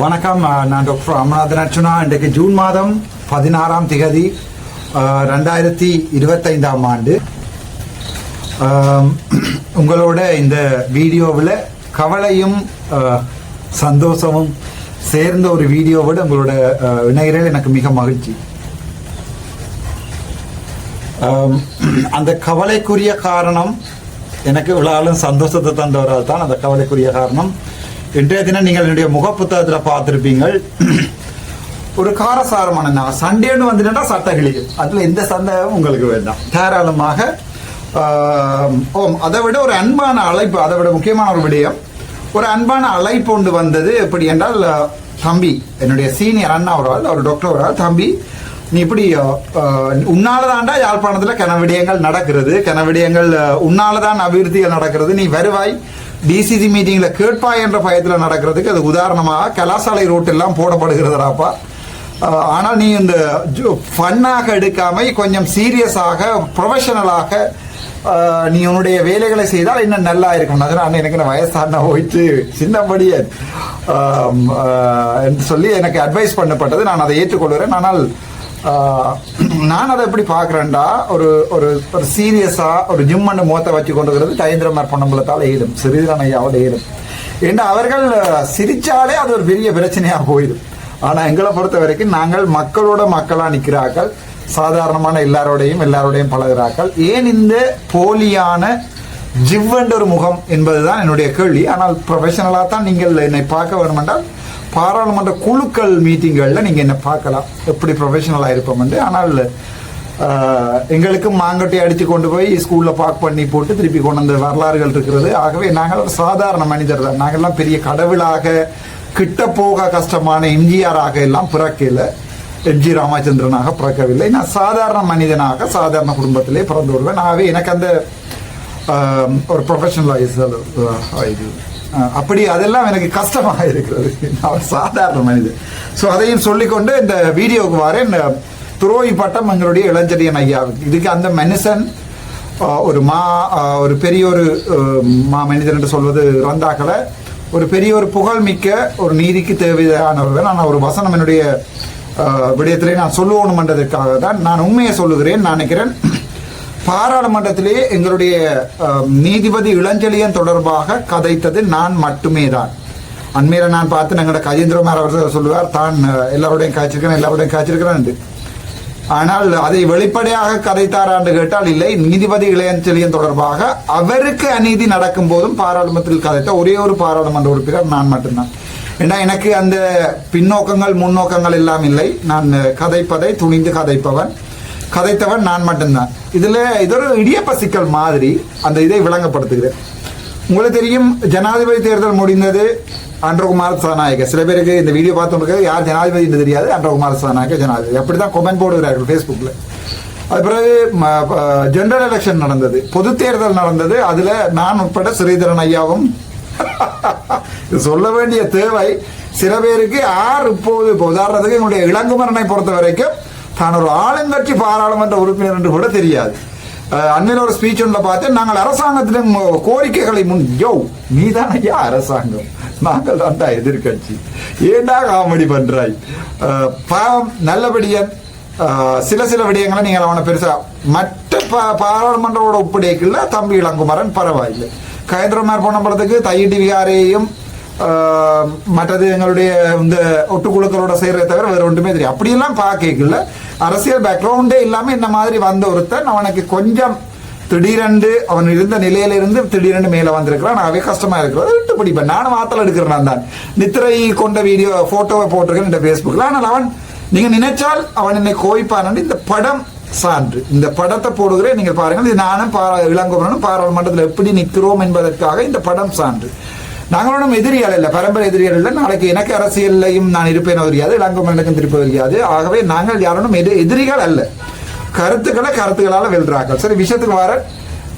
வணக்கம். நான் டாக்டர் அமநாதன் அர்ச்சுனா. இன்றைக்கு ஜூன் மாதம் 16ஆம் திகதி 2025ஆம் ஆண்டு. உங்களோட இந்த வீடியோவில் கவலையும் சந்தோஷமும் சேர்ந்த ஒரு வீடியோவோடு உங்களோட இணையர்கள் எனக்கு மிக மகிழ்ச்சி. அந்த கவலைக்குரிய காரணம் எனக்கு இவ்வளவு சந்தோஷத்தை தந்தவரால் தான். அந்த கவலைக்குரிய காரணம் இன்றைய தினம் நீங்கள் என்னுடைய முகப்புத்தகத்தில் பார்த்துருப்பீங்கள். ஒரு காரசாரமான சண்டேன்னு வந்துட்டா சட்ட கிளிகள், அதில் எந்த சந்தேகம் உங்களுக்கு வேண்டாம். தாராளமாக அதை விட ஒரு அன்பான அழைப்பு, அதை விட முக்கியமான ஒரு விடயம், ஒரு அன்பான அழைப்பு ஒன்று வந்தது. எப்படி என்றால், தம்பி, என்னுடைய சீனியர் அண்ணா ஒரு டாக்டர் தம்பி, நீ இப்படி உன்னாலதான்டா யாழ்ப்பாணத்தில் கனவிடயங்கள் நடக்கிறது, கனவிடயங்கள் உன்னாலதான் அபிவிருத்திகள் நடக்கிறது, நீ வருவாய் டிசிசி மீட்டிங்ல கேட்பாய் என்ற பயத்தில் நடக்கிறதுக்கு அது உதாரணமாக கலாசாலை ரோட் எல்லாம் போடப்படுகிறதாப்பா. ஆனால் நீ இந்த ஃபன்னாக எடுக்காம கொஞ்சம் சீரியஸாக ப்ரொஃபஷனலாக நீ உன்னுடைய வேலைகளை செய்தால் இன்னும் நல்லா இருக்கும். அதனால் எனக்கு வயசான போயிட்டு சின்னபடியே என்று சொல்லி எனக்கு அட்வைஸ் பண்ணப்பட்டது. நான் அதை ஏற்றுக்கொள்கிறேன். ஆனால் நான் அதை எப்படி பார்க்குறேன்டா, ஒரு ஒரு ஒரு சீரியஸாக ஒரு ஜிம்மன்னு முகத்தை வச்சு கொண்டுக்கிறது கயந்திரமார் பொன்னம்பலத்தால் ஏதும், சிறிதரன் ஐயாவோட ஏதும். ஏன்னா அவர்கள் சிரிச்சாலே அது ஒரு பெரிய பிரச்சனையாக போயிடும். ஆனால் எங்களை பொறுத்த வரைக்கும் நாங்கள் மக்களோட மக்களாக நிற்கிறார்கள், சாதாரணமான எல்லாரோடையும் பழகிறார்கள். ஏன் இந்த போலியான ஜிவ்வென்ற ஒரு முகம் என்பதுதான் என்னுடைய கேள்வி. ஆனால் ப்ரொஃபஷனலாக தான் நீங்கள் என்னை பார்க்க வேணுமென்றால் பாராளுமன்ற குழுக்கள் மீட்டிங்களில் நீங்கள் என்ன பார்க்கலாம், எப்படி ப்ரொஃபஷனலாக இருப்போம் என்று. ஆனால் எங்களுக்கு மாங்கொட்டை அடித்து கொண்டு போய் ஸ்கூலில் பார்க் பண்ணி போட்டு திருப்பி கொண்டு வந்த வரலாறுகள் இருக்கிறது. ஆகவே நாங்கள் ஒரு சாதாரண மனிதர் தான். நாங்கள்லாம் பெரிய கடவுளாக, கிட்ட போக கஷ்டமான எம்ஜிஆராக எல்லாம் பிறக்கல, எம்ஜி ராமச்சந்திரனாக பிறக்கவில்லை. நான் சாதாரண மனிதனாக சாதாரண குடும்பத்திலே பிறந்து வருவேன். ஆகவே எனக்கு அந்த ஒரு ப்ரொஃபஷனலைஸ் இது அப்படி அதெல்லாம் எனக்கு கஷ்டமாக இருக்கிறது. நான் சாதாரண மனிதன். ஸோ அதையும் சொல்லிக்கொண்டு இந்த வீடியோவுக்கு வரேன். துரோகி பட்டம் எங்களுடைய இளஞ்செழியன் ஐயாவுக்கு. இதுக்கு அந்த மனுஷன் ஒரு பெரிய ஒரு மனிதன் என்று சொல்வது ரந்தாக்களை, ஒரு பெரிய ஒரு புகழ்மிக்க ஒரு நீதிக்கு தேவையானவர்கள். நான் ஒரு வசனம் என்னுடைய விடயத்திலே நான் சொல்லணுமென்றதற்காக தான் நான் உண்மையை சொல்லுகிறேன். நான் நினைக்கிறேன், பாராளுமன்றத்திலே எங்களுடைய நீதிபதி இளஞ்செழியன் தொடர்பாக கதைத்தது நான் மட்டுமே தான். அண்மையில நான் பார்த்து எங்களோட கஜேந்திரமார் அவர் சொல்லுவார், தான் எல்லாருடையும் காய்ச்சிருக்கிறேன். ஆனால் அதை வெளிப்படையாக கதைத்தாரான்னு கேட்டால் இல்லை. நீதிபதி இளஞ்செழியன் தொடர்பாக அவருக்கு அநீதி நடக்கும் போதும் பாராளுமன்றத்தில் கதைத்த ஒரே ஒரு பாராளுமன்ற உறுப்பினர் நான் மட்டும்தான். ஏன்னா எனக்கு அந்த பின்னோக்கங்கள் முன்னோக்கங்கள் எல்லாம் இல்லை. நான் கதைப்பதை துணிந்து கதைத்தவன் நான் மட்டும்தான். இதுல இது ஒரு இடியப்ப சிக்கல் மாதிரி அந்த இதை விளங்கப்படுத்துகிறேன். உங்களுக்கு தெரியும், ஜனாதிபதி தேர்தல் முடிந்தது. அன்றகுமார் சபாநாயகர், சில பேருக்கு இந்த வீடியோ பார்த்து யார் ஜனாதிபதி என்று தெரியாது. அன்றகுமார் சபாநாயகர் ஜனாதிபதி, அப்படிதான் கொமெண்ட் போடுகிறார்கள் ஃபேஸ்புக்கில். அது பிறகு ஜெனரல் எலெக்ஷன் நடந்தது, பொது தேர்தல் நடந்தது. அதுல நான் உட்பட ஸ்ரீதரன் ஐயாவும் சொல்ல வேண்டிய தேவை சில பேருக்கு யார் இப்போது உதாரணத்துக்கு எங்களுடைய இளங்குமரனை பொறுத்த வரைக்கும் தான் ஒரு ஆளுங்கட்சி பாராளுமன்ற உறுப்பினர் என்று கூட தெரியாது. அண்மையில் ஒரு ஸ்பீச் ஒன்றில் பார்த்து, நாங்கள் அரசாங்கத்தின் கோரிக்கைகளை நீதான் ஐயா அரசாங்கம், நாங்கள் தான்டா எதிர்கட்சி, ஏண்டா காமெடி பண்றாய். பாவம் நல்லபடியன். சில விடயங்களை நீங்கள் அவனை பெருசா மற்ற பாராளுமன்றோட ஒப்படைக்கல. தம்பி இளங்குமரன் பரவாயில்லை. கயந்திரமார் பொன்னம்பலத்துக்கு தையிட்டி விகாரையும் மற்றது எங்களுடைய இந்த ஒட்டுக்குழுக்களோட செய்யறதை தவிர வேற ஒன்றுமே தெரியும். அப்படியெல்லாம் பார்க்கல. அரசியல் பேக்ரவுண்டே இல்லாம இந்த மாதிரி வந்த ஒருத்தன் அவனுக்கு கொஞ்சம் திடீரென்று அவன் இருந்த நிலையிலிருந்து திடீரென்று மேல வந்திருக்கிறான். அவை கஷ்டமா இருக்கிறது. விட்டு பிடிப்பேன். நானும் வாத்தல் எடுக்கிறேன் தான். நித்திரை கொண்ட வீடியோ போட்டோவை போட்டிருக்கேன் இந்த பேஸ்புக்ல. ஆனால் அவன், நீங்க நினைச்சால் அவன் என்னை கோய்ப்பான். இந்த படம் சான்று, இந்த படத்தை போடுகிறேன், நீங்கள் பாருங்கள். இது நானும் இளங்குமரனும் பாராளுமன்றத்தில் எப்படி நிற்கிறோம் என்பதற்காக இந்த படம் சான்று. நாங்களும் எதிரியால் இல்லை, பரம்பரை எதிரியால் இல்லை. நாளைக்கு எனக்கு அரசியலையும் நான் இருப்பேன் தெரியாது, இளங்குமரனுக்கும் திருப்ப தெரியாது. ஆகவே நாங்கள் யாரும் எதிரிகள் அல்ல. கருத்துக்களால் வெல்றார்கள். சரி, விஷயத்துக்கு வர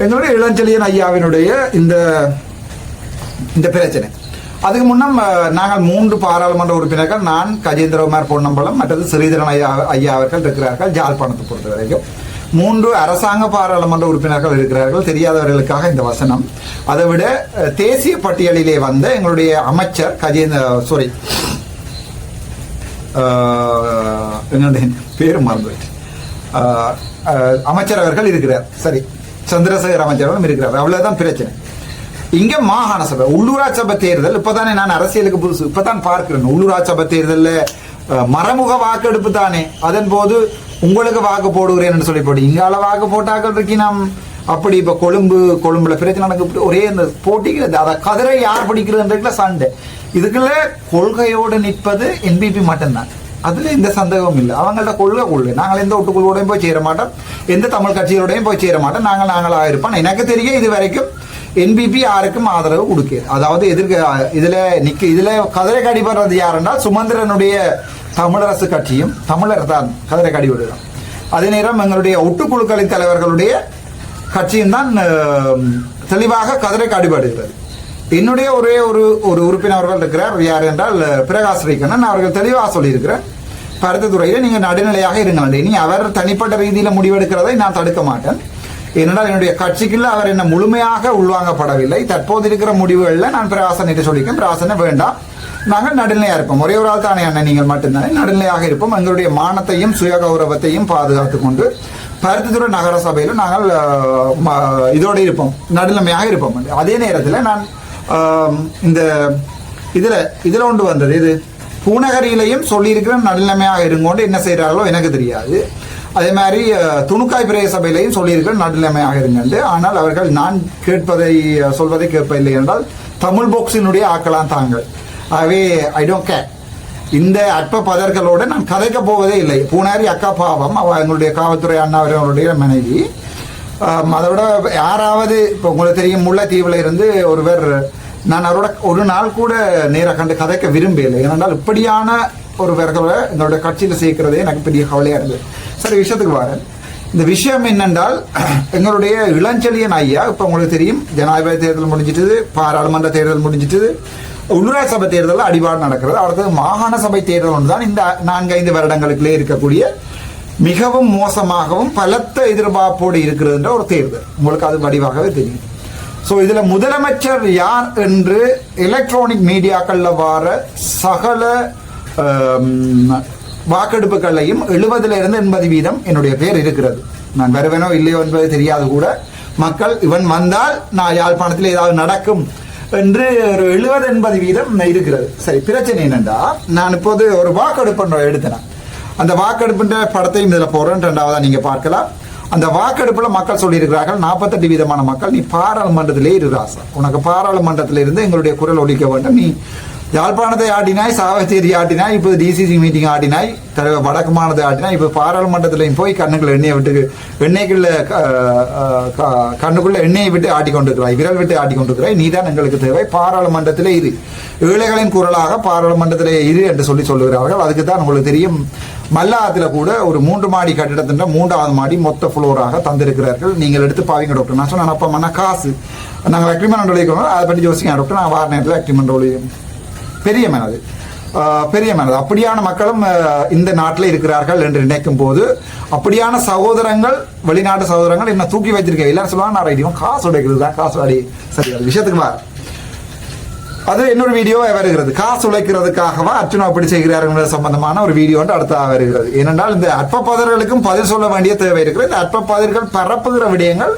எங்களுடைய இளஞ்செழியன் ஐயாவினுடைய இந்த பிரச்சனை. அதுக்கு முன்னம் நாங்கள் 3 பாராளுமன்ற உறுப்பினர்கள், நான், கஜேந்திரகுமார் பொன்னம்பலம், மற்றது ஸ்ரீதரன் ஐயா அவர்கள் இருக்கிறார்கள். யாழ்ப்பாணத்தை பொறுத்த வரைக்கும் 3 அரசாங்க பாராளுமன்ற உறுப்பினர்கள் இருக்கிறார்கள். தெரியாதவர்களுக்காக இந்த வசனம். அதை விட தேசிய பட்டியலிலே வந்த எங்களுடைய அமைச்சர் எங்களுடைய பேர் மறந்துவிட்டு அமைச்சர் அவர்கள் இருக்கிறார். சரி, சந்திரசேகர் அமைச்சர்களும் இருக்கிறார். அவ்வளவுதான் பிரச்சனை. இங்க மாகாண சபை உள்ளூராட்சி சபை தேர்தல் இப்பதானே நான் அரசியலுக்கு புதுசு இப்பதான் பார்க்கிறேன். உள்ளூராட்சி சபை தேர்தலில் மறைமுக வாக்கெடுப்பு தானே, அதன் போது உங்களுக்கு வாக்கு போடுகிறேன் சொல்லி போட்டு இங்கால வாக்கு போட்டாக்கள் இருக்கு. நாம் அப்படி இப்ப கொழும்புல பிரச்சனை நடக்க ஒரே இந்த போட்டிக்கு அதை கதிரை யார் பிடிக்கிறதுல சண்டை. இதுக்குள்ள கொள்கையோடு நிற்பது என்பிபி மட்டும்தான். அதுல எந்த சந்தேகமும் இல்லை. அவங்கள்ட்ட கொள்கை நாங்கள் எந்த ஒட்டுக்குழுவோடையும் போய் சேர மாட்டோம், எந்த தமிழ் கட்சிகளோடையும் போய் சேர மாட்டோம். நாங்களாக இருப்போம். எனக்கு தெரிய இது வரைக்கும் என்பிபி யாருக்கும் ஆதரவு கொடுக்க, அதாவது இதுல கதிரை கடிபடுறது யாருன்னா சுமந்திரனுடைய தமிழரசு கட்சியும் தமிழர் தான் கதிரை கடிபடுகிறோம். அதே நேரம் எங்களுடைய ஒட்டுக்குழுக்களின் தலைவர்களுடைய கட்சியும் தான் தெளிவாக கதிரை கடிபடுகிறது. என்னுடைய ஒரே ஒரு உறுப்பினர்கள் இருக்கிறார். யார் என்றால் பிரகாஷ் ரீகண்ணன். அவர்கள் தெளிவாக சொல்லியிருக்கிறார், பருத்தித்துறையில நீங்க நடுநிலையாக இருங்கள். இனி அவர் தனிப்பட்ட ரீதியில முடிவெடுக்கிறதை நான் தடுக்க மாட்டேன். ஏனென்றால் என்னுடைய கட்சிக்குள்ள அவர் என்ன முழுமையாக உள்வாங்கப்படவில்லை. தற்போது இருக்கிற முடிவுகளில் நான் பிரகாசன் சொல்லியிருக்கேன், பிரகாசனை வேண்டாம், நாங்கள் நடுநிலையாக இருப்போம். ஒரே ஒரு ஆள் தானே அண்ணன், நீங்கள் மட்டும்தானே நடுநிலையாக இருப்போம். எங்களுடைய மானத்தையும் சுய கௌரவத்தையும் பாதுகாத்துக் கொண்டு பருத்தித்துறை நகர சபையில் நாங்கள் இதோடு இருப்போம், நடுநிலைமையாக இருப்போம். அதே நேரத்தில் நான் இந்த இதுல ஒன்று வந்தது, இது பூநகரியிலையும் சொல்லியிருக்கிற நடுநிலைமையாக இருங்கொண்டு என்ன செய்கிறார்களோ எனக்கு தெரியாது. அதே மாதிரி துணுக்காய் பிரதேச சபையிலையும் சொல்லியிருக்கிற நடுநிலைமையாக இருங்க. ஆனால் அவர்கள் நான் சொல்வதை கேட்பதில்லை என்றால் தமிழ் பாக்ஸினுடைய ஆக்கலாம் தாங்கள். ஆகவே ஐ டோன்ட் கேர். இந்த அற்ப பதர்களோடு நான் கதைக்க போவதே இல்லை. பூனாரி அக்கா பாவம், எங்களுடைய காவல்துறை அண்ணா அவர்களுடைய மனைவி. அதோட யாராவது இப்போ உங்களுக்கு தெரியும், முல்லைத்தீவில் இருந்து ஒருவர், நான் அவரோட ஒரு நாள் கூட நேராக கண்டு கதைக்க விரும்பவில்லை. ஏனென்றால் இப்படியான ஒருவர்களை எங்களுடைய கட்சியில் சேர்க்கிறதே எனக்கு பெரிய கவலையாக இருந்தது. சரி, விஷயத்துக்கு வரேன். இந்த விஷயம் என்னென்றால், எங்களுடைய இளஞ்செழியன் ஐயா, இப்போ உங்களுக்கு தெரியும், ஜனாதிபதி தேர்தல் முடிஞ்சிட்டது, பாராளுமன்ற தேர்தல் முடிஞ்சிட்டது, உள்ளூராட்சி சபை தேர்தலில் அடிபாடு நடக்கிறது. அடுத்தது மாகாண சபை தேர்தல் ஒன்று தான் இந்த 4-5 வருடங்களுக்குள்ளே இருக்கக்கூடிய மிகவும் மோசமாகவும் பலத்த எதிர்பார்ப்போடு இருக்கிறதுன்ற ஒரு தேர்தல். உங்களுக்கு அது வடிவாகவே தெரியும். ஸோ இதில் முதலமைச்சர் யார் என்று எலக்ட்ரானிக் மீடியாக்களில் வர சகல வாக்கெடுப்புகளையும் 70% என்னுடைய பேர் இருக்கிறது. நான் வருவேனோ இல்லையோ என்பது தெரியாது கூட. மக்கள் இவன் வந்தால் நான் யாழ்ப்பாணத்தில் ஏதாவது நடக்கும் என்று ஒரு 70-80% இருக்கிறது. சரி, பிரச்சனை என்னென்றா, நான் இப்போது ஒரு வாக்கெடுப்பு எடுத்தேன். அந்த வாக்கெடுப்புன்ற படத்தையும் இதில் போடுறேன், 2வதா நீங்க பார்க்கலாம். அந்த வாக்கெடுப்புல மக்கள் சொல்லியிருக்கிறார்கள், 48% மக்கள், நீ பாராளுமன்றத்திலே இரு ராசா, உனக்கு பாராளுமன்றத்தில இருந்து எங்களுடைய குரல் ஒலிக்க வேண்டும். நீ யாழ்ப்பாணத்தை ஆட்டினாய், சாவச்சேரி ஆட்டினாய், இப்போ டிசிசி மீட்டிங் ஆட்டினாய், வடக்கு மாநிலத்தை ஆட்டினாய், இப்போ பாராளுமன்றத்திலையும் போய் கண்ணுக்குள்ள எண்ணெயை விட்டு ஆட்டிக்கொண்டிருக்கிறாய், விரல் விட்டு ஆட்டிக்கொண்டிருக்கிறாய். நீ தான் எங்களுக்கு தேவை, பாராளுமன்றத்திலே இரு, ஏழைகளின் குரலாக பாராளுமன்றத்திலே இரு என்று சொல்லுகிறார்கள். அதுக்கு தான் உங்களுக்கு தெரியும், மல்லாத்தில் கூட ஒரு 3 மாடி கட்டிடத்தின் 3வது மாடி மொத்த ஃப்ளோராக தந்திருக்கிறார்கள். நீங்கள் எடுத்து பாவீங்க டாக்டர். நான் சொன்னேன், அப்பா மண்ணா காசு நாங்கள் அக்ரிமெண்ட் ஒழிக்கணும், அதை பற்றி யோசிங்க டாக்டர். நான் வார நேரத்தில் அக்ரிமெண்ட் ஒழியும் பெரிய மேனது. அப்படியான மக்களும் இந்த நாட்டில் இருக்கிறார்கள் என்று நினைக்கும் போது, அப்படியான சகோதரங்கள், வெளிநாட்டு சகோதரங்கள் என்ன தூக்கி வச்சிருக்க எல்லாரும் சொல்லுவாங்க, நான் ரைடியும் காசு உடைக்கிறது தான், காசு அடி. சரி, அது விஷயத்துக்கு வர, அது இன்னொரு வீடியோ வருகிறது. காசு உழைக்கிறதுக்காகவா அர்ச்சனா அப்படி செய்கிறார்கள் சம்பந்தமான ஒரு வீடியோ அடுத்ததாக வருகிறது. ஏனென்றால் இந்த அற்பப்பதர்களுக்கும் பதில் சொல்ல வேண்டிய தேவை இருக்கிறது. இந்த அற்பப்பதர்கள் பரப்புகிற விடயங்கள்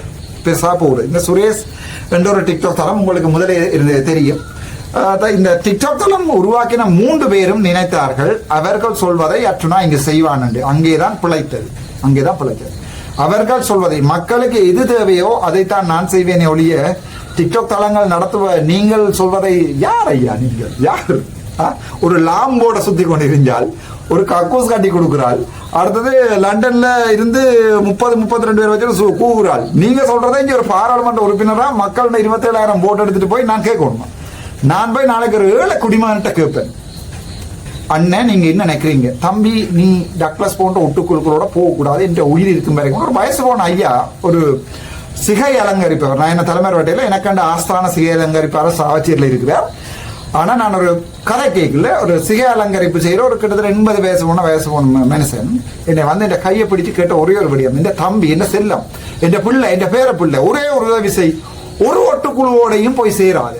பெருசா போகுது. இந்த சுரேஷ் என்ற ஒரு டிக்டாக் தளம் உங்களுக்கு முதலே இருந்து தெரியும். இந்த டிக்டாக் தளம் உருவாக்கின 3 பேரும் நினைத்தார்கள், அவர்கள் சொல்வதை அர்ச்சனா இங்கு செய்வான் என்று. அங்கேதான் பிழைத்தது. அவர்கள் சொல்வதை, மக்களுக்கு எது தேவையோ அதைத்தான் நான் செய்வேனே ஒழிய, டிக்டாக் தளங்கள் நடத்துவ நீங்கள் சொல்வதை யார் ஐயா நீங்கள் யார்? ஒரு லாம்போட சுத்தி கொண்டிருந்தால், ஒரு கக்கூஸ் கட்டி கொடுக்கிறாள், அடுத்தது லண்டன்ல இருந்து 30-32 பேர் வச்சு கூகுறாள். நீங்க சொல்றதை இங்க ஒரு பாராளுமன்ற உறுப்பினரா மக்கள் 27,000 ஓட்டு எடுத்துட்டு போய் நான் கேட்கணுமா? நான் போய் நாளைக்கு ஒரு 7 குடிமகன்கிட்ட கேட்பேன், அண்ணன் நீங்க என்ன நினைக்கிறீங்க தம்பி, நீ டக்ளஸ் போன்ற ஒட்டுக்குழுக்களோட போகக்கூடாது, என்ற உயிர் இருக்கும் வரைக்கும். ஒரு வயசு போன ஐயா ஒரு சிகை அலங்கரிப்பவர், நான் என்ன தலைமை வட்டையில் எனக்கு ஆஸ்தான சிகை அலங்கரிப்பாளர் சாவச்சேரியில் இருக்கிறார். ஆனா நான் ஒரு கதை கேட்கல, ஒரு சிகை அலங்கரிப்பு செய்யற ஒரு கிட்டத்தட்ட 80 வயசு போன மனுஷன் என்னை வந்து என் கையை பிடிச்சு கேட்ட ஒரே ஒரு விடியம், இந்த தம்பி என்ன செல்லம், என் பிள்ளை, என் பேர பிள்ளை, ஒரே ஒரு உதவி செய், ஒரு ஒட்டுக்குழுவோடையும் போய் சேராது.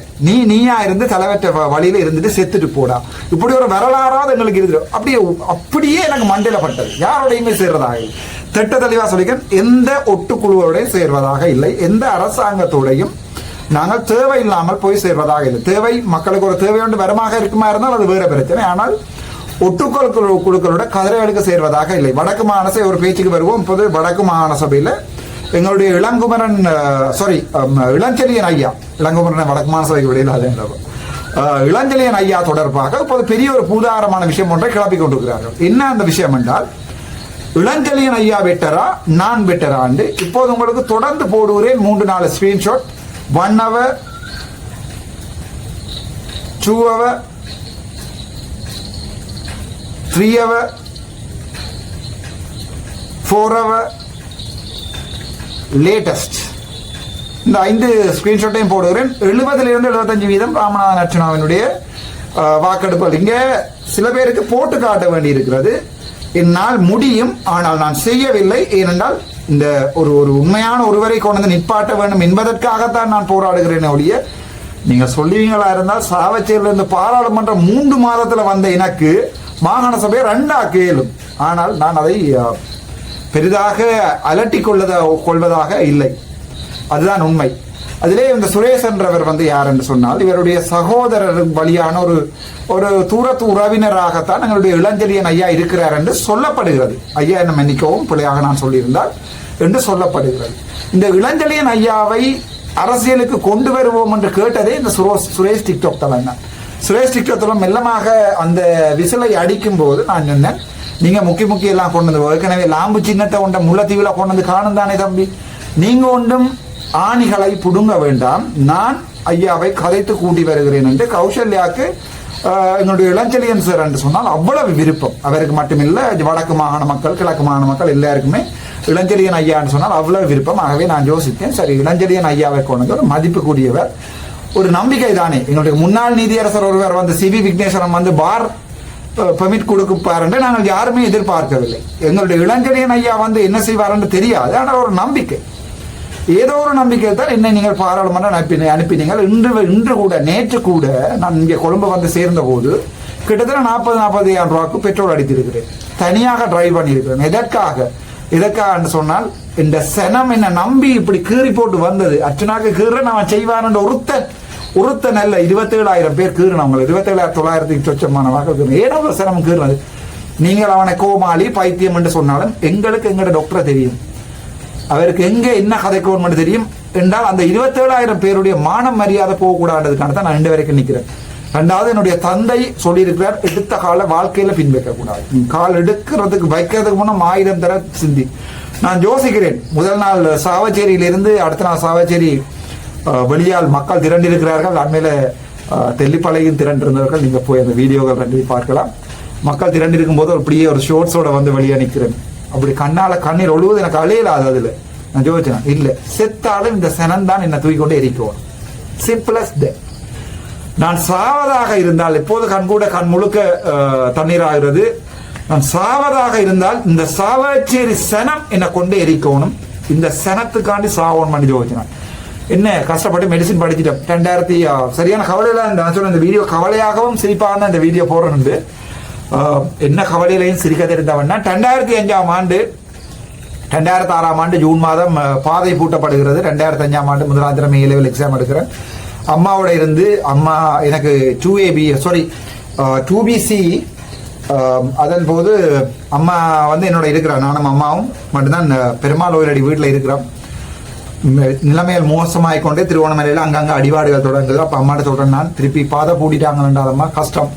நீயா இருந்து தலைவற்ற வழியில இருந்துட்டு செத்துட்டு போடா. இப்படி ஒரு வரலாறாவது எங்களுக்கு இருக்குது. அப்படியே எனக்கு மண்டையில பட்டது. யாரோடையுமே சேர்றதாக இல்லை. திட்ட தெளிவா சொல்லிக்க, எந்த ஒட்டுக்குழுவோடையும் சேர்வதாக இல்லை. எந்த அரசாங்கத்தோடையும் நாங்கள் தேவையில்லாமல் போய் சேர்வதாக இல்லை. தேவை மக்களுக்கு ஒரு தேவை ஒன்று வரமாக இருக்குமா இருந்தால் அது வேற பிரச்சனை. ஆனால் ஒட்டுக்குழுக்களோட கதிரை எடுக்க சேர்வதாக இல்லை. வடக்கு மாகாண சபை ஒரு பேச்சுக்கு வருவோம். இப்போது வடக்கு மாகாண சபையில எங்களுடைய இளங்குமரன் இளஞ்செழியன் ஐயா, இளங்குமரன் வடக்கு மாகாண சபைக்கு விடையிலாத இளஞ்செழியன் ஐயா தொடர்பாக இப்போது பெரிய ஒரு பூதாரமான விஷயம் ஒன்றை கிளப்பி கொண்டிருக்கிறார்கள். என்ன அந்த விஷயம் என்றால், இளஞ்செழியன் ஐயா பெட்டரா நான் பெட்டராண்டு இப்போது உங்களுக்கு தொடர்ந்து போடுகிறேன் 3-4 screenshot. 1 hour, 2 hour, 3 hour, 4 hour, latest. இந்த 5 ஸ்கிரீன்ஷாட்டையும் போடுகிறேன். 70-75% ராமநாதன் அர்ச்சனாவினுடைய வாக்கெடுப்புகள். இங்கே சில பேருக்கு போட்டு காட்ட வேண்டி இருக்கிறது. என்னால் முடியும், ஆனால் நான் செய்யவில்லை. ஏனென்றால் இந்த ஒரு உண்மையான ஒருவரை கொண்டு நிப்பாட்ட வேண்டும் என்பதற்காகத்தான் நான் போராடுகிறேன் ஒழிய, நீங்க சொல்லுவீங்களா இருந்தால் சாவச்சேரியில் இருந்து பாராளுமன்றம் 3 மாதத்துல வந்த எனக்கு மாகாண சபையை 2 ஆக்கலும். ஆனால் நான் அதை பெரிதாக அலட்டிக் கொள்வதாக இல்லை. அதுதான் உண்மை. அதிலே இந்த சுரேஷ் என்றவர் யார் என்று சொன்னால், இவருடைய சகோதரர் வழியான ஒரு தூரத்து உறவினராகத்தான் எங்களுடைய இளஞ்செழியன் ஐயா இருக்கிறார் என்று சொல்லப்படுகிறது. ஐயா என்ன மன்னிக்கவும், பிள்ளையாக நான் சொல்லியிருந்தால் என்று சொல்லப்படுகிறது. இந்த இளஞ்செழியன் ஐயாவை அரசியலுக்கு கொண்டு வருவோம் என்று கேட்டதே இந்த சுரேஷ் டிக்டாக் தளம் தான். சுரேஷ் டிக்டாக் தளம் மெல்லமாக அந்த விசிலை அடிக்கும் போது நான் சொன்னேன், நீங்க முக்கிய எல்லாம் கொண்டு வந்து ஏற்கனவே லாம்பு சின்னத்தை கொண்ட முல்லைத்தீவுல கொண்டு வந்து காணும் தானே தம்பி, நீங்க ஒன்றும் ஆணிகளை புடுங்க வேண்டாம், நான் ஐயாவை கதைத்து கூட்டி வருகிறேன் என்று கௌசல்யாவுக்கு எங்களுடைய இளஞ்செழியன் சார் என்று சொன்னால் அவ்வளவு விருப்பம். அவருக்கு மட்டுமில்லை, வடக்கு மாகாண மக்கள், கிழக்கு மாகாண மக்கள் எல்லாருக்குமே இளஞ்செழியன் ஐயான்னு சொன்னால் அவ்வளவு விருப்பம். ஆகவே நான் யோசித்தேன், சரி இளஞ்செழியன் ஐயாவை கொண்டு ஒரு மதிப்பு கூடியவர், ஒரு நம்பிக்கை தானே. எங்களுடைய முன்னாள் நீதியரசர் ஒருவர் சிவி விக்னேஸ்வரன் பார் பெர்மிட் கொடுப்பார் என்று நாங்கள் யாருமே எதிர்பார்க்கவில்லை. எங்களுடைய இளஞ்செழியன் ஐயா என்ன செய்வார் என்று தெரியாது. ஆனால் ஒரு நம்பிக்கை, ஏதோ ஒரு நம்பிக்கை தான் என்னை நீங்கள் பாராளுமன்றம் அனுப்பினீங்கள். இன்று கூட, நேற்று கூட நான் இங்கே கொழும்பு சேர்ந்த போது கிட்டத்தட்ட 40,000 ரூபாய்க்கு பெட்ரோல் அடித்திருக்கிறேன். தனியாக டிரைவ் பண்ணியிருக்கிறேன். எதற்காக சொன்னால், இந்த சனம் என்ன நம்பி இப்படி கீறி போட்டு வந்தது. அர்ச்சனாக்கு கீற நான் செய்வான் என்ற ஒருத்த நல்ல 27,000 பேர் கீறினவங்க, 27,900 சொச்சமான வாக்கு ஏதோ ஒரு சனம் கீறினது. நீங்கள் அவனை கோமாளி பைத்தியம் என்று சொன்னாலும் எங்களுக்கு எங்களோட டாக்டரை தெரியும், அவருக்கு எங்க என்ன கதைக்கணும் தெரியும் என்றால், அந்த 27,000 பேருடைய மானம் மரியாதை போகக்கூடாதுக்கான தான் நான் 2 வரைக்கும் நிற்கிறேன். 2வது, என்னுடைய தந்தை சொல்லியிருக்கிறார், எடுத்த கால வாழ்க்கையில பின்வைக்க கூடாது. கால் எடுக்கிறதுக்கு வைக்கிறதுக்கு முன்ன 1000 தர சிந்தி. நான் யோசிக்கிறேன், முதல் நாள் சாவச்சேரியிலிருந்து அடுத்த நாள் சாவச்சேரி வெளியால் மக்கள் திரண்டிருக்கிறார்கள். அண்மையில தெல்லிப்பளையும் திரண்டிருந்தவர்கள், நீங்க போய் அந்த வீடியோகள் 2 பார்க்கலாம். மக்கள் திரண்டிருக்கும் போது அப்படியே ஒரு ஷோர்ட்ஸோட வெளியே நிற்கிறேன். அப்படி கண்ணீர் ஒழுவது எனக்கு அழையலாது. அதுல நான் யோசிச்சேன், இல்ல செத்தாலும் இந்த சனம் தான் என்ன தூக்கிக்கொண்டே எரிக்கும். சிம்பிளஸ் தட். நான் சாவதாக இருந்தால், எப்போது கண் முழுக்க தண்ணீர் ஆகிறது, நான் சாவதாக இருந்தால் இந்த சாவச்சேரி சனம் என்னை கொண்டு எரிக்கணும். இந்த சனத்துக்காண்டி சாவணும் பண்ணி யோசிச்சேன். என்ன கஷ்டப்பட்டு மெடிசின் படிச்சுட்டேன். 2000 சரியான கவலையில நான் சொன்ன இந்த வீடியோ கவலையாகவும் சிரிப்பாக தான் இந்த வீடியோ போடுறது. என்ன கவலையிலையும் சிரிக்க தெரிந்தவன்னா, 2005ஆம் ஆண்டு 2006ஆம் ஆண்டு ஜூன் மாதம் பாதை பூட்டப்படுகிறது. 2005ஆம் ஆண்டு முதலாந்திரம் A level எக்ஸாம் எடுக்கிறேன். அம்மாவோட இருந்து அம்மா எனக்கு 2BC அதன் போது அம்மா என்னோட இருக்கிறார். நானும் அம்மாவும் மட்டும்தான் பெருமாள் ஓயிலடி வீட்டில் இருக்கிறோம். நிலைமையில் மோசமாயிக்கொண்டே திருவோணமலையில் அங்கங்க அடிவாடுகள் தொடங்குது. அப்ப அம்மாட்ட சொல்றேன், நான் திருப்பி பாதை பூட்டிட்டாங்கன்றதம்மா கஷ்டம்,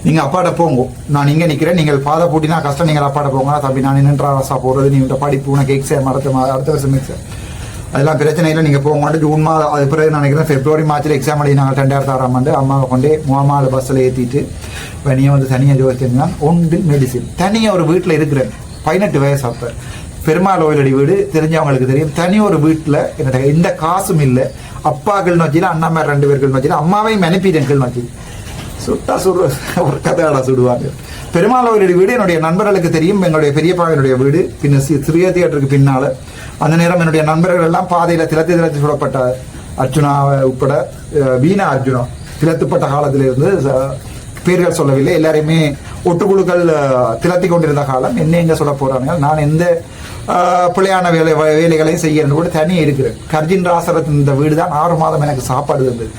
நீங்க அப்பாட்ட போங்க, நான் இங்க நிக்கிறேன், நீங்கள் பாதை பூட்டினா கஷ்டம், நீங்கள் அப்பாட்ட போங்க. தம்பி நான் நின்றாசா போறது, நீ படிப்பு உனக்கு எக்ஸாம் அடுத்த வருஷம் எக்ஸாம், அதெல்லாம் பிரச்சனை இல்லை, நீங்க போங்க. ஜூன் மாதம் அது பிறகு நினைக்கிறேன் February March எக்ஸாம் எழுதினாங்க. 2006ஆம் ஆண்டு அம்மாவை கொண்டே முகமால பஸ்ல ஏற்றிட்டு நீங்க தனியா ஜோதிச்சிருந்தான் ஒன்று மெடிசின் தனியா ஒரு வீட்டுல இருக்கிறேன். 18 வயசு. அப்ப பெருமாள் ஓயிலடி வீடு தெரிஞ்சவங்களுக்கு தெரியும். தனி ஒரு வீட்டுல என்ன எந்த காசும் இல்லை. அப்பாக்கள் நோச்சில அண்ணாமா 2 பேர்கள் நோச்சில அம்மாவையும் அனுப்பிட்டேன் நோச்சி சுட்டா ஒரு கதையாடா சுடுவாங்க. பெருமாள் ஓயிலடி வீடு என்னுடைய நண்பர்களுக்கு தெரியும். எங்களுடைய பெரியப்பாவினுடைய வீடு பின்ன சிறிய தியேட்டருக்கு பின்னால. அந்த நேரம் என்னுடைய நண்பர்கள் எல்லாம் பாதையில திளத்தி சுடப்பட்ட அர்ஜுனாவை உட்பட வீணா அர்ஜுனா திலத்துப்பட்ட காலத்திலிருந்து பேர்கள் சொல்லவில்லை, எல்லாரையுமே ஒட்டுக்குழுக்கள் திலத்தி கொண்டிருந்த காலம். என்ன எங்க சொல்ல போறாங்க, நான் எந்த பிள்ளையான வேலைகளையும் செய்யறது கூட தனியே இருக்கிறேன். கர்ஜின் ராசரத்தின் இந்த வீடு தான் 6 மாதம் எனக்கு சாப்பாடு தந்தது.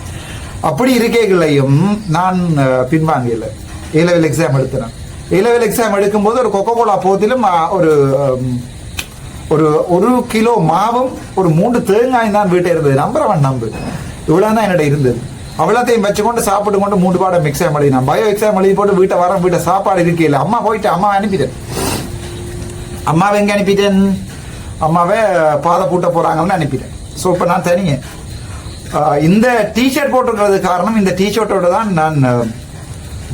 அப்படி இருக்கைகளையும் நான் பின்வாங்கல. A-level எக்ஸாம் எடுத்தேன். A-level எக்ஸாம் எடுக்கும்போது ஒரு கொக்கோ கோலா போதிலும் ஒரு கிலோ மாவும் ஒரு 3 தேங்காயும் தான் வீட்டை இருந்தது. நம்புறவன் நம்பு, இவ்வளவுதான் என்னோட இருந்தது. அவ்வளோத்தையும் வச்சுக்கொண்டு சாப்பிட்டு கொண்டு 3 பாடம் எக்ஸாம் எழுதினேன். பயோ எக்ஸாம் எழுதி போட்டு வீட்டை சாப்பாடு இருக்கல. அம்மா போயிட்டு அம்மா அனுப்பிட்டேன். அம்மாவை எங்கே அனுப்பிட்டேன், அம்மாவை பாதை பூட்ட போறாங்கன்னு அனுப்பிட்டேன். ஸோ இப்போ நான் தனியே இந்த டிஷர்ட் போட்டிருக்கிறது காரணம், இந்த டிஷர்ட்டோட தான் நான்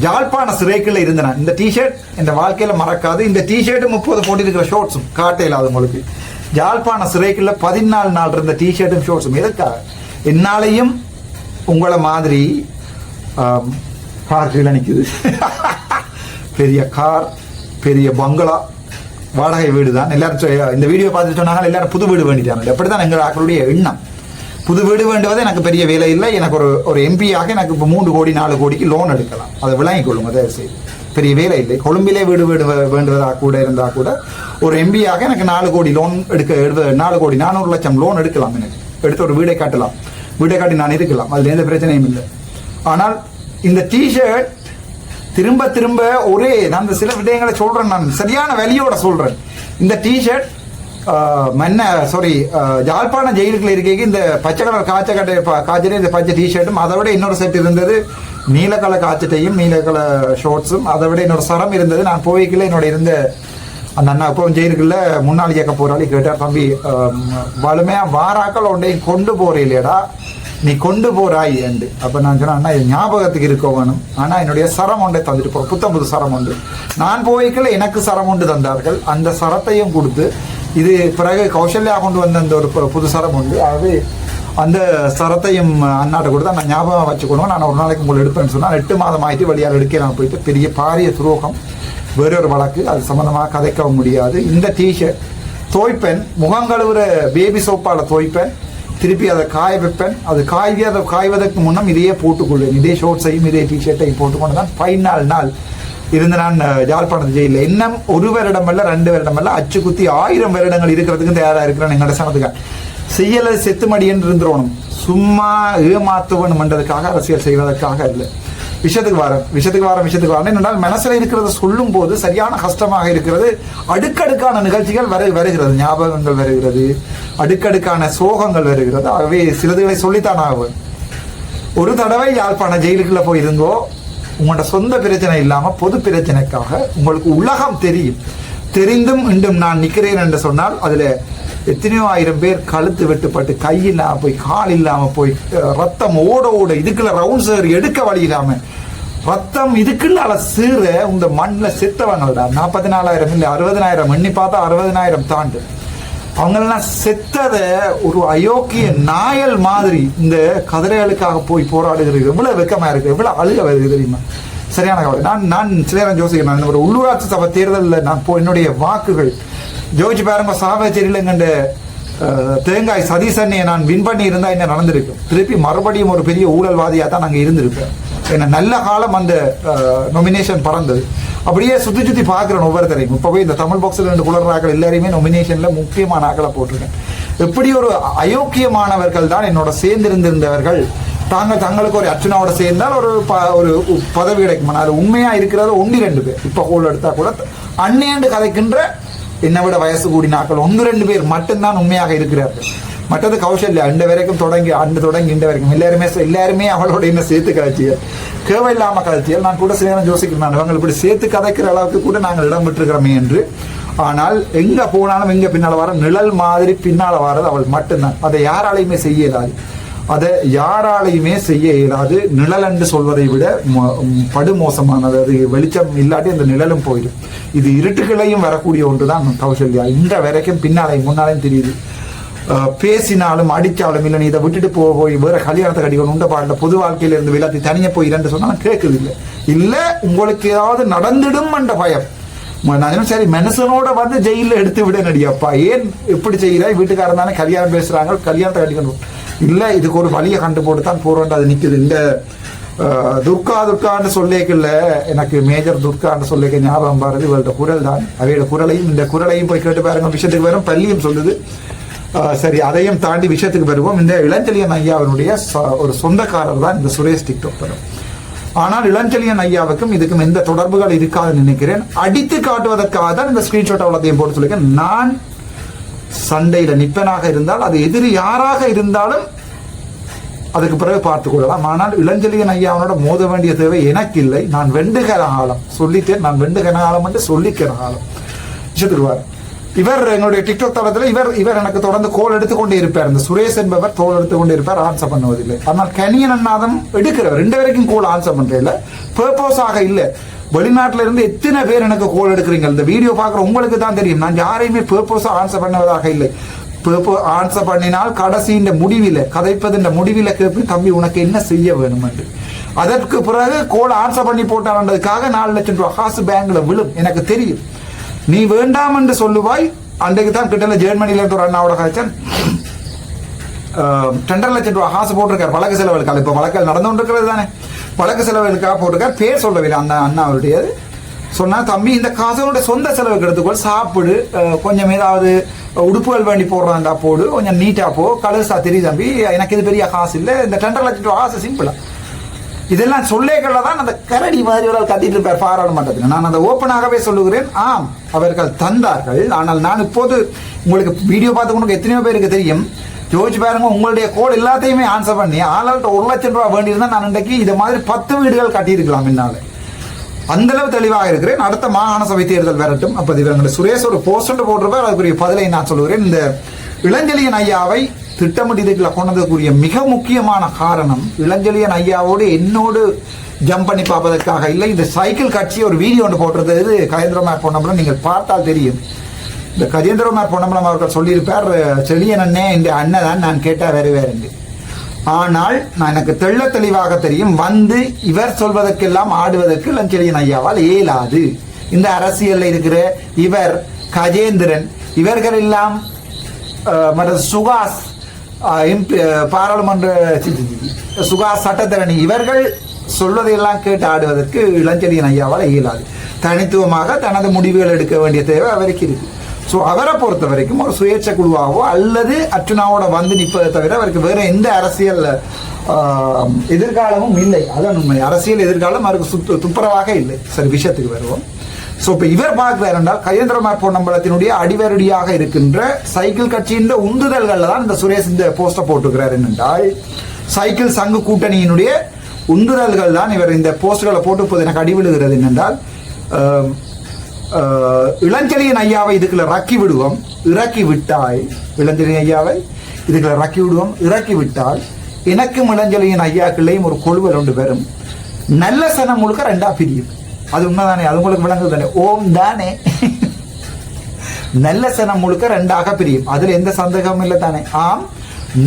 ஜாழ்ப்பாண சிறைக்குள்ள இருந்தேன். இந்த டிஷர்ட் இந்த வாழ்க்கையில மறக்காது. இந்த டிஷர்ட்டும் 30 போட்டிருக்கிற ஷோர்ட்ஸும் காட்டையில் அது உங்களுக்கு ஜாழ்ப்பாண சிறைக்குள்ள 14 நாள் இருந்த டிஷர்ட்டும் ஷோர்ட்ஸும் எதுக்காக, என்னாலையும் உங்களை மாதிரி கார் கீழே நிற்குது. பெரிய கார், பெரிய பங்களா, வாடகை வீடு தான். எல்லாரும் இந்த வீடியோ பார்த்துட்டு சொன்னாங்க எல்லாரும் புது வீடு வேண்டிட்டாங்க. எப்படிதான் எங்களுடைய எண்ணம், புது வீடு வேண்டுவது எனக்கு பெரிய வேலை இல்லை. எனக்கு ஒரு எம்பியாக எனக்கு இப்போ 3 கோடி 4 கோடிக்கு லோன் எடுக்கலாம். அதை விளங்கிக் கொள்ளும். அதை செய்து பெரிய வேலை இல்லை. கொழும்பிலே வீடு வேண்டுவதாக கூட இருந்தால் கூட ஒரு எம்பியாக எனக்கு 4 கோடி லோன் 4 கோடி 400 லட்சம் லோன் எடுக்கலாம். எனக்கு எடுத்து ஒரு வீடை காட்டலாம், வீடை காட்டி நான் இருக்கலாம். அதுல எந்த பிரச்சனையும் இல்லை. ஆனால் இந்த டிஷர்ட் திரும்ப திரும்ப ஒரே நான் சில விடயங்களை சொல்றேன், நான் சரியான வெளியோட சொல்றேன். இந்த டிஷர்ட் ஜாழ்ப்பாண ஜெயிலுக்குள்ள இருக்க இந்த பச்சை கலர் காய்ச்சட்டை இந்த பச்சை டிஷர்ட்டும், அதை விட இன்னொரு செட் இருந்தது நீலக்கலர் காய்ச்சட்டையும் நீலக்கலர் ஷோர்ட்ஸும், அதை விட இன்னொரு சரம் இருந்தது. நான் போய்க்கல என்னோட இருந்த அந்த அண்ணா இப்போ ஜெயிலுக்குள்ள முன்னாள் இயக்க போராளி கேட்டார், தம்பி வலிமையா வாராக்கள் ஒன்றையும் கொண்டு போறே இல்லையடா, நீ கொண்டு போறாய் என்று. அப்ப நான் சொன்னேன், அண்ணா இது ஞாபகத்துக்கு இருக்க வேணும். ஆனா என்னுடைய சரம் ஒன்றை தந்துட்டு போறோம், புது சரம் ஒன்று. நான் போய்க்கல எனக்கு சரம் ஒன்று தந்தார்கள். அந்த சரத்தையும் கொடுத்து இது பிறகு கௌசல்யா கொண்டு வந்த அந்த ஒரு புது சரம் உண்டு. ஆகவே அந்த சரத்தையும் அண்ணாட்ட கொடுத்து நான் ஞாபகம் வச்சுக்கணும். நான் ஒரு நாளைக்கு உங்களை எடுப்பேன்னு சொன்னால் 8 மாதம் ஆகிட்டு வழியால் எடுக்க நான் போயிட்டு பெரிய பாரிய துரோகம், வேறொரு வழக்கு, அது சம்பந்தமாக கதைக்கவும் முடியாது. இந்த டிஷர்ட் தோய்ப்பேன், முகங்கழுவுற பேபி சோப்பால தோய்ப்பேன், திருப்பி அதை காய வைப்பேன். அது காய்வதற்கு முன்னம் இதையே போட்டுக்கொள்வேன். இதே ஷோர்ட்ஸையும் இதே டிஷர்ட்டையும் போட்டுக்கொண்டு தான் 14 நாள் இருந்து நான் ஜாழ்ப்பாணத்து ஜெயிலில். இன்னும் 1 வருடம் அல்ல 2 வருடம் அல்ல, அச்சு குத்தி 1000 வருடங்கள் இருக்கிறதுக்கு தயாராக இருக்கிறேன். எங்களோட சனத்துக்காக செய்யலை செத்துமடி என்று இருந்துடணும். சும்மா ஏமாத்துவன் என்றதுக்காக அரசியல் செய்வதற்காக இல்லை. விஷயத்துக்கு வாரம் என்னென்றால் மனசில் இருக்கிறத சொல்லும் போது சரியான கஷ்டமாக இருக்கிறது. அடுக்கடுக்கான நிகழ்ச்சிகள் வருகிறது, ஞாபகங்கள் வருகிறது, அடுக்கடுக்கான சோகங்கள் வருகிறது. ஆகவே சிலதுகளை சொல்லித்தான் ஆகும். ஒரு தடவை யாழ்ப்பாண ஜெயிலுக்குள்ள போயிருந்தோ, உங்களோட சொந்த பிரச்சனை இல்லாம பொது பிரச்சனைக்காக உங்களுக்கு உலகம் தெரிந்தும் இன்றும் நான் நிற்கிறேன் என்று சொன்னால் அதுல எத்தனையோ 1000 பேர் கழுத்து வெட்டுப்பட்டு கை இல்லாம போய் கால் இல்லாம போய் ரத்தம் ஓட இதுக்குள்ள ரவுண்ட் சேர் எடுக்க வழி இல்லாம ரத்தம் இதுக்குள்ள சீர இந்த மண்ணில் செத்தவங்கள்டா 44,000 இல்லை 60,000 எண்ணி பார்த்தா 60,000 தாண்டு. அவங்களெல்லாம் செத்தத ஒரு அயோக்கிய நாயல் மாதிரி இந்த கதிரைகளுக்காக போய் போராடுகிறது. எவ்வளவு வெக்கமா இருக்கு, எவ்வளவு அழுக வருது தெரியுமா? சரியான கவலை. நான் சில நேரம் யோசிக்கிறேன், ஒரு உள்ளூராட்சி சபை தேர்தலில் நான் என்னுடைய வாக்குகள் ஜோதிச்சு பாருங்க, சாவச்சேரியில் எங்கண்ட தேங்காய் சதீசன்னையை நான் வின் பண்ணி இருந்தா என்ன நடந்திருக்கும்? திருப்பி மறுபடியும் ஒரு பெரிய ஊழல்வாதியாக தான் நாங்கள் இருந்திருப்பேன். ஏன்னா நல்ல காலம் அந்த நொமினேஷன் பறந்தது. அப்படியே சுத்தி பார்க்குறேன் ஒவ்வொருத்தரையும். இப்போ போய் இந்த தமிழ் பாக்ஸில் 2 குளராக்கள் எல்லாரையுமே நொமினேஷன்ல முக்கியமான ஆக்களை போட்டிருக்கேன். எப்படி ஒரு அயோக்கியமானவர்கள் தான் என்னோட சேர்ந்திருந்திருந்தவர்கள் தங்களுக்கு ஒரு அர்ச்சனாவோட சேர்ந்தால் ஒரு பதவி கிடைக்குமா? அது உண்மையா இருக்கிறது 1-2 பேர். இப்போ கோல் எடுத்தா கூட அந்நேண்டு கதைக்கின்ற என்னை விட வயசு கூடி நாட்கள் 1-2 பேர் மட்டும்தான் உண்மையாக இருக்கிறார்கள். மற்றது கௌசல்யா இந்த வரைக்கும் தொடங்கி இந்த வரைக்கும் எல்லாருமே அவளோட என்ன சேர்த்து கதைச்சியல், கேவ இல்லாம கதைச்சியல். நான் கூட சில யோசிக்கிறேன், அவங்க இப்படி சேர்த்து கதைக்கிற அளவுக்கு கூட நாங்கள் இடம் பெற்றிருக்கிறோமே என்று. ஆனால் எங்க போனாலும் எங்க பின்னால வர நிழல் மாதிரி பின்னால வர்றது அவள் மட்டும்தான். அதை யாராலையுமே செய்ய இயலாது. நிழல் என்று சொல்வதை விட படுமோசமானது. அது வெளிச்சம் இல்லாட்டி அந்த நிழலும் போயிடும். இது இருட்டுகளையும் வரக்கூடிய ஒன்றுதான் கௌசல்யா. இந்த வரைக்கும் பின்னாலையும் முன்னாலையும் தெரியுது. பேசினாலும் அடிச்சாலும் இல்லை நீ இதை விட்டுட்டு போய் வேற கல்யாணத்தை கட்டிக்கணும் உண்ட பாடல பொது வாழ்க்கையில இருந்து விளாத்தி தனியே போயிடன்னு சொன்னா கேட்குது இல்லை உங்களுக்கு ஏதாவது நடந்துடும் என்ற பயம். நான் சரி மனுஷனோட ஜெயில எடுத்து விட நடிகப்பா, ஏன் இப்படி செய்யறாய்? வீட்டுக்காரன் தானே கல்யாணம் பேசுறாங்க, கல்யாணத்தை கட்டிக்கணும். இல்லை இதுக்கு ஒரு வழியை கண்டு போட்டு தான் போறோம் அது நிக்குது. இந்த துர்கான்னு சொல்லிக்கல எனக்கு மேஜர் துர்கான்னு சொல்லிக்க ஞாபகம் பாருது இவளோட குரல் தான். அவையோட குரலையும் இந்த குரலையும் போய் கேட்டு பாருங்க. விஷயத்துக்கு வரும் பள்ளியும் சொல்லுது. சரி, அதையும் தாண்டி விஷயத்துக்கு வருவோம். இந்த இளஞ்செழியன் ஐயாவினுடைய ஒரு சொந்தக்காரர் தான் இந்த சுரேஷ் டிக்டாக் படம். ஆனால் இளஞ்செழியன் ஐயாவுக்கும் இதுக்கும் எந்த தொடர்புகள் இருக்காதுன்னு நினைக்கிறேன். அடித்து காட்டுவதற்காக தான் இந்த ஸ்கிரீன்ஷாட் அவ்வளோத்தையும் போட்டு சொல்லியிருக்கேன். நான் சண்டையில நிப்பனாக இருந்தால் அது எதிரி யாராக இருந்தாலும் அதுக்கு பிறகு பார்த்துக் கொள்ளலாம். ஆனால் இளஞ்செழியன் ஐயாவனோட மோத வேண்டிய தேவை எனக்கு இல்லை. நான் வெண்டுகிற காலம் சொல்லிட்டேன். நான் வெண்டுகிற காலம் என்று சொல்லிக்கிற காலம் விஷயத்துக்குவார். இவர் என்னுடைய டிக்டாக் தளத்தில் இவர் எனக்கு தொடர்ந்து கோல் எடுத்துக்கொண்டே இருப்பார். இந்த சுரேஷ் என்பவர் கோல் எடுத்துக்கொண்டே இருப்பார், ஆன்சர் பண்ணுவதில்லை. ஆனால் கனியன் அண்ணாதம் எடுக்கிறவர் 2 வரைக்கும் கோல் ஆன்சர் பண்றதில்லை, பர்பஸாக இல்லை. வெளிநாட்டில இருந்து எத்தனை பேர் எனக்கு கோல் எடுக்கிறீங்க, இந்த வீடியோ பார்க்குற உங்களுக்கு தான் தெரியும். நான் யாரையுமே பர்பஸா ஆன்சர் பண்ணுவதாக இல்லை. ஆன்சர் பண்ணினால் கடைசியின் முடிவில் கதைப்பது முடிவில் கேட்பு தம்பி உனக்கு என்ன செய்ய வேணும் என்று. அதற்கு பிறகு கோல் ஆன்சர் பண்ணி போட்டான்றதுக்காக 4 லட்சம் ரூபாய் காசு பேங்க்ல விழும் எனக்கு தெரியும். நீ வேண்டாம் என்று சொல்லுவாய். அன்றைக்கு தான் கிட்ட ஜெர்மனியில இருந்து ஒரு அண்ணாவோட காய்ச்சல் 2.5 லட்சம் ரூபாய் காசு போட்டிருக்காரு வழக்கு செலவுக்காக. இப்ப வழக்கல் நடந்து கொண்டிருக்கிறது தானே, வழக்கு செலவுக்காக போட்டிருக்கார். பேர் சொல்லவில்லை அந்த அண்ணா அவருடையது. சொன்னா தம்பி இந்த காசோட சொந்த செலவுக்கு எடுத்துக்கொள், சாப்பிடு, கொஞ்சம் ஏதாவது உடுப்புகள் வேண்டி போடுறாண்டா போடு, கொஞ்சம் நீட்டா போ, கலர்ஸா தெரியும் தம்பி, எனக்கு இது பெரிய காசு இல்லை, இந்த 2.5 லட்சம் ரூபாய் காசு சிம்பிளா. இதெல்லாம் சொல்லேக்கள்ல தான் அந்த கரடி மாதிரி ஒரு கத்திட்டு இருப்பார் பாராளுமன்றத்தில். நான் அதை ஓப்பனாகவே சொல்லுகிறேன். ஆம், அவர்கள் தந்தார்கள். ஆனால் நான் இப்போது உங்களுக்கு வீடியோ பார்த்து உனக்கு எத்தனையோ பேருக்கு தெரியும். யோசிச்சு பாருங்க, உங்களுடைய கோல் எல்லாத்தையுமே ஆன்சர் பண்ணி ஆளாள்கிட்ட 1 லட்சம் ரூபாய் வேண்டியிருந்தா நான் இன்றைக்கு இது மாதிரி 10 வீடுகள் கட்டியிருக்கலாம் என்னால. அந்த அளவு தெளிவாக இருக்கிறேன். அடுத்த மாகாண சபை தேர்தல் வரட்டும். அப்ப இவங்க சுரேஷ் ஒரு போஸ்ட் போட்டிருப்பார், அதுக்குரிய பதிலை நான் சொல்லுகிறேன். இந்த இளஞ்செழியன் ஐயாவை திட்டமிட்டு இதுக்குள்ள கொண்டதுக்குரிய மிக முக்கியமான காரணம் இளஞ்செழியன் ஐயாவோடு என்னோடு ஜம்ப் பண்ணி பார்ப்பதற்காக இல்லை. இந்த சைக்கிள் கட்சி ஒரு வீடியோ ஒன்று போட்டிருந்தது கஜேந்திரமார் பொன்னம்பலம், நீங்கள் பார்த்தால் தெரியும். இந்த கஜேந்திரமார் பொன்னம்பலம் அவர்கள் சொல்லியிருப்பார், செழியன் அண்ணே இந்த அண்ணன் தான் நான் கேட்டா வேறு என்று. ஆனால் நான் எனக்கு தெள்ள தெளிவாக தெரியும், வந்து இவர் சொல்வதற்கெல்லாம் ஆடுவதற்கு இளஞ்செழியன் ஐயாவால் இயலாது. இந்த அரசியலில் இருக்கிற இவர் கஜேந்திரன் இவர்கள் எல்லாம் சுகாஸ் பாராளுமன்ற சுகாஸ் சட்டத்தரணி இவர்கள் சொல்வதையெல்லாம் கேட்டு ஆடுவதற்கு இளஞ்செழியன் ஐயாவால் இயலாது. தனித்துவமாக தனது முடிவுகள் எடுக்க வேண்டிய தேவை அவருக்கு இருக்கு. ஸோ அவரை பொறுத்த வரைக்கும் ஒரு சுயேட்சை குழுவாகவோ அல்லது அர்ச்சுனாவோட வந்து நிற்பதை தவிர அவருக்கு வேற எந்த அரசியல் எதிர்காலமும் இல்லை. அதான் உண்மை. அரசியல் எதிர்காலம் அவருக்கு துப்புரவாக இல்லை. சரி, விஷயத்துக்கு வருவோம். ஸோ இப்போ இவர் பார்க்கிறார் என்றால் கஜேந்திரமார் பொன்னம்பலத்தினுடைய அடிவருடியாக இருக்கின்ற சைக்கிள் கட்சியின் உந்துதல்கள் தான் இந்த சுரேஷ் இந்த போஸ்டை போட்டுக்கிறார். என்னென்றால் சைக்கிள் சங்கு கூட்டணியினுடைய உந்துதல்கள் தான் இவர் இந்த போஸ்டுகளை போட்டு போது எனக்கு அடிவிழுகிறது. என்னென்றால் இளஞ்செழியன் ஐயாவை இதுக்குள்ள இறக்கி விடுவோம், இறக்கி விட்டால் இளஞ்செழியன் ஐயாவை இதுக்குள்ள இறக்கி விடுவோம், இறக்கி விட்டால் எனக்கும் இளஞ்செழியன் ஐயாக்குள்ளேயும் ஒரு கொள்வல் ஒன்று பெறும். நல்ல சனம் முழுக்க 2ஆ பிரியும். அது உண்மைதானே? அது உங்களுக்கு விளங்குது தானே? ஓம் தானே. நல்ல சனம் முழுக்க 2ஆக பிரியும். அதுல எந்த சந்தேகமும் இல்லை தானே? ஆம்,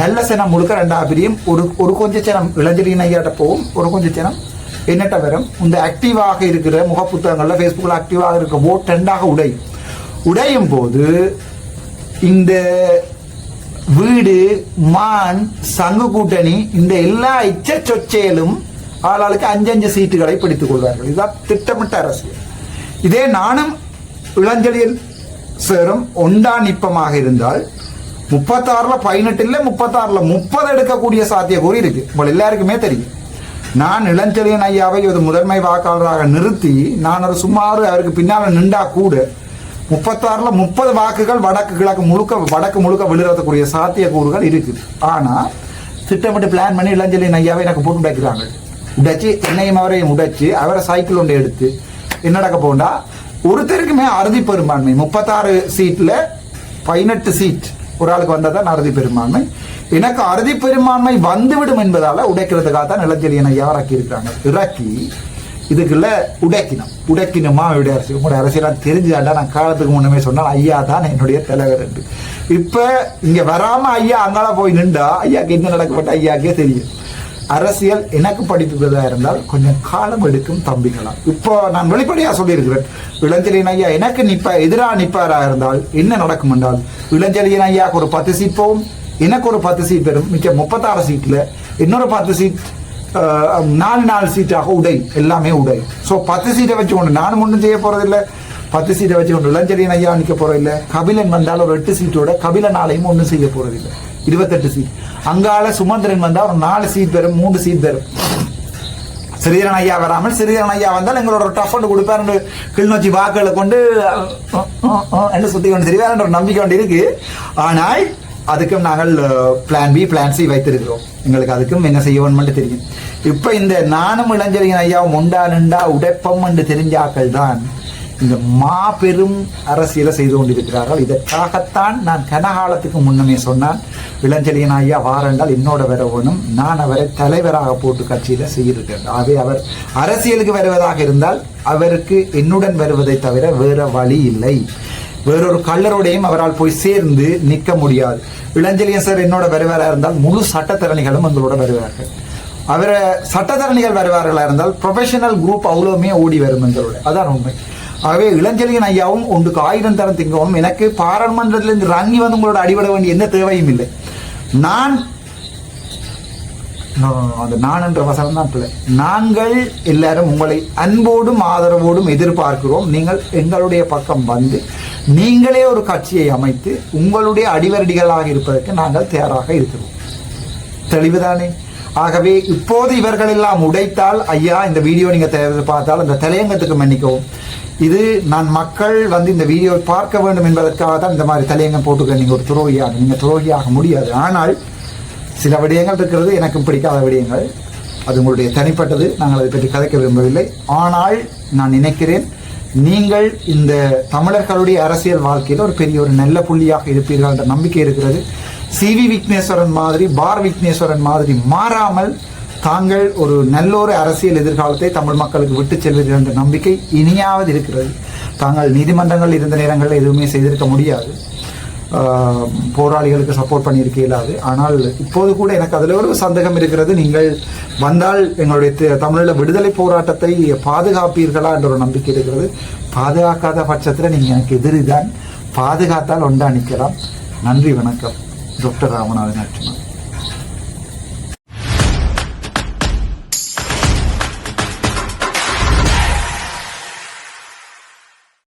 நல்ல சனம் முழுக்க 2ஆக பிரியும். ஒரு கொஞ்ச சனம் இளஞ்செழியன் ஐயாட்ட போகும், ஒரு கொஞ்ச சனம் என்னட்ட வரும். இந்த ஆக்டிவாக இருக்கிற முகப்புத்தகங்கள்ல பேஸ்புக்ல ஆக்டிவாக இருக்க ஓட் 2ஆக உடையும் போது இந்த வீடு மான் சங்கு கூட்டணி இந்த எல்லா இச்ச சொச்சையிலும் ஆளாளுக்கு 5 சீட்டுகளை பிடித்துக் கொள்வார்கள். இதுதான் திட்டமிட்ட அரசியல். இதே நானும் இளஞ்செழியன் சேரும் ஒண்டா நிப்பமாக இருந்தால் 36ல 18 இல்ல 36ல 30 எடுக்கக்கூடிய சாத்தியக்கூறு இருக்கு. உங்கள் எல்லாருக்குமே தெரியும். நான் இளஞ்செழியன் ஐயாவை ஒரு முதன்மை வாக்காளராக நிறுத்தி நான் ஒரு சுமார் அவருக்கு பின்னால் நின்றா கூட 36ல 30 வாக்குகள் வடக்கு முழுக்க விழுறதுக்குரிய சாத்தியக்கூறுகள் இருக்குது. ஆனா திட்டமிட்டு பிளான் பண்ணி இளஞ்செழியன் ஐயாவை எனக்கு போட்டு உடைக்கிறாங்க. உடைச்சு என்னையும் அவரையும் உடைச்சு அவரை சைக்கிள் ஒன்று எடுத்து என்ன நடக்க போண்டா ஒருத்தருக்குமே அறுதி பெரும்பான்மை 36 சீட்ல 18 சீட் ஒரு ஆளுக்கு வந்ததான் அறுதி பெரும்பான்மை. எனக்கு அறுதி பெரும்பான்மை வந்துவிடும் என்பதால உடைக்கிறதுக்காக தான் இளஞ்செழியன் ஐயா இறக்கி இருக்கிறாங்க. இறக்கி இதுக்குள்ள உடைக்கணுமா உங்களுடைய அரசியலாம் தெரிஞ்சுதாண்டா. நான் காலத்துக்கு முன்னமே சொன்னால் ஐயா தான் என்னுடைய தலைவர் என்று. இப்ப இங்க வராம ஐயா அங்கால போய் நின்றா ஐயாக்கு என்ன நடக்கப்பட்ட ஐயாக்கே தெரியும். அரசியல் எனக்கு படிப்புகளா இருந்தால் கொஞ்சம் காலம் எடுக்கும் தம்பிகளா. இப்போ நான் வெளிப்படையா சொல்லியிருக்கிறேன், இளஞ்செழியன் ஐயா எனக்கு எதிராக நிற்பாரா இருந்தால் என்ன நடக்கும் என்றால் இளஞ்செழியன் ஐயாவுக்கு ஒரு 10 சீட் போகும், எனக்கு ஒரு 10 சீட் வரும், மிச்சம் 36 சீட்ல இன்னொரு 10 சீட் 4 சீட்டாக உடை, எல்லாமே உடை. ஸோ 10 சீட்டை வச்சு கொண்டு நானும் ஒன்றும் செய்ய போறதில்லை, 10 சீட்டை வச்சு கொண்டு இளஞ்செழியன் ஐயா நிற்க போறதில்லை. கபிலன் வந்தால் ஒரு 8 சீட்டோட கபிலனாலையும் ஒன்றும் செய்ய போறதில்லை, 28 சீட். அங்கால சுமந்திரன் வந்தால் ஒரு 4 சீட் வரும், 3 சீட் வரும். ஸ்ரீதரன் ஐயா வராமல் ஸ்ரீதரன் ஐயா வந்தால் எங்களோட ஒரு டஃப் ஒன்று கொடுப்பாரு, கிளிநொச்சி வாக்குகளை கொண்டு என்ன சுத்தி கொண்டு தெரியாத ஒரு நம்பிக்கை ஒன்று இருக்கு. ஆனால் அதுக்கும் நாங்கள் பிளான் பி பிளான் சி வைத்திருக்கிறோம். எங்களுக்கு அதுக்கும் என்ன செய்ய வேணும்னு தெரியும். இப்ப இந்த நானும் இளஞ்செழியன் ஐயாவும் உண்டா நின்றா உடைப்பம் என்று தெரிஞ்சாக்கள் தான் இந்த மாபெரும் அரசியலை செய்து கொண்டிருக்கிறார்கள். இதற்காகத்தான் நான் கனகாலத்துக்கு முன்னமே சொன்னான், இளஞ்செழியன் ஐயா வாரண்டால் என்னோட வர வேணும், நான் அவரை தலைவராக போட்டு கட்சியில செய்திருக்கிறேன். ஆகவே அவர் அரசியலுக்கு வருவதாக இருந்தால் அவருக்கு என்னுடன் வருவதை தவிர வேற வழி இல்லை. வேறொரு கல்லரோடையும் அவரால் போய் சேர்ந்து நிற்க முடியாது. இளஞ்செழியன் சார் என்னோட வருவாரா இருந்தால் முழு சட்டத்தரணிகளும் எங்களோட வருவார்கள். அவரை சட்டத்தரணிகள் வருவார்களா இருந்தால் ப்ரொஃபஷனல் குரூப் அவ்வளவுமே ஓடி வரும் எங்களோட. அதான் உண்மை. ஆகவே இளஞ்செழியன் ஐயாவும் ஒன்றுக்கு 1000 தரம் திங்கவும் எனக்கு பாராளுமன்றத்திலிருந்து இறங்கி வந்து உங்களோட அடிபட வேண்டிய எந்த தேவையும் இல்லை. நான் அந்த நான் என்ற வசனம் தான் பிள்ளை. நாங்கள் எல்லாரும் உங்களை அன்போடும் ஆதரவோடும் எதிர்பார்க்கிறோம். நீங்கள் எங்களுடைய பக்கம் வந்து நீங்களே ஒரு கட்சியை அமைத்து உங்களுடைய அடிவரடிகளாக இருப்பதற்கு நாங்கள் தயாராக இருக்கிறோம். தெளிவுதானே? ஆகவே இப்போது இவர்கள் எல்லாம் உடைத்தால், ஐயா இந்த வீடியோ நீங்க பார்த்தால் அந்த தலையங்கத்துக்கு மன்னிக்கவும். இது நான் மக்கள் வந்து இந்த வீடியோவை பார்க்க வேண்டும் என்பதற்காக தான் இந்த மாதிரி தலையங்கம் போட்டுக்க. நீங்க ஒரு துரோகியாக, நீங்க துரோகியாக முடியாது. ஆனால் சில விடயங்கள் இருக்கிறது எனக்கு பிடிக்காத விடயங்கள், அது உங்களுடைய தனிப்பட்டது, நாங்கள் அதை பற்றி கதைக்க விரும்பவில்லை. ஆனால் நான் நினைக்கிறேன் நீங்கள் இந்த தமிழர்களுடைய அரசியல் வாழ்க்கையில் ஒரு பெரிய ஒரு நல்ல புள்ளியாக இருப்பீர்கள் என்ற நம்பிக்கை இருக்கிறது. CV விக்னேஸ்வரன் மாதிரி, பார் விக்னேஸ்வரன் மாதிரி மாறாமல் தாங்கள் ஒரு நல்ல ஒரு அரசியல் எதிர்காலத்தை தமிழ் மக்களுக்கு விட்டு செல்வீர்கள் என்ற நம்பிக்கை இனியாவது இருக்கிறது. தாங்கள் நீதிமன்றங்கள் இருந்த நேரங்களில் எதுவுமே செய்திருக்க முடியாது, போராளிகளுக்கு சப்போர்ட் பண்ணியிருக்க இயலாது. ஆனால் இப்போது கூட எனக்கு அதில் ஒரு சந்தேகம் இருக்கிறது. நீங்கள் வந்தால் எங்களுடைய தமிழில் விடுதலை போராட்டத்தை பாதுகாப்பீர்களா என்ற ஒரு நம்பிக்கை இருக்கிறது. பாதுகாக்காத பட்சத்தில் நீங்கள் எனக்கு எதிரிதான், பாதுகாத்தால் ஒன்றா நிற்கலாம். நன்றி, வணக்கம். டாக்டர் ராமநாதன்.